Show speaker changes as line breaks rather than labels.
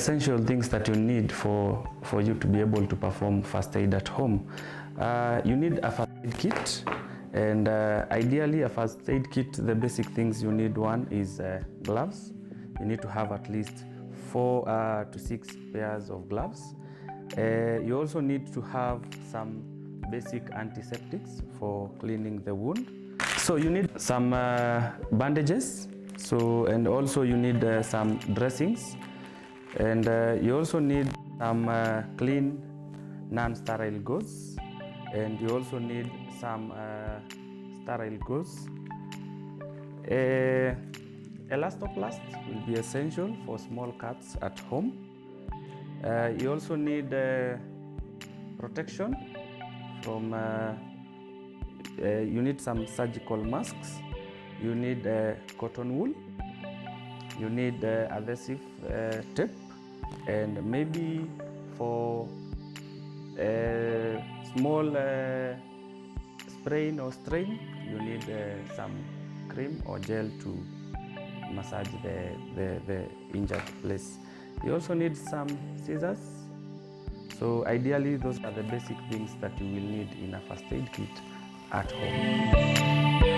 essential things that you need for you to be able to perform first aid at home. You need a first aid kit, and ideally a first aid kit, the basic things you need, one is gloves. You need to have at least 4 to 6 pairs of gloves. You also need to have some basic antiseptics for cleaning the wound. So you need some bandages, and also you need some dressings, and you also need some clean non-sterile gauze, and you also need some sterile gauze. Elastoplast will be essential for small cuts at home. You also need protection from, you need some surgical masks, you need cotton wool, you need adhesive tape, and maybe for small sprain or strain, you need some cream or gel to massage the injured place. You also need some scissors. So ideally, those are the basic things that you will need in a first aid kit at home.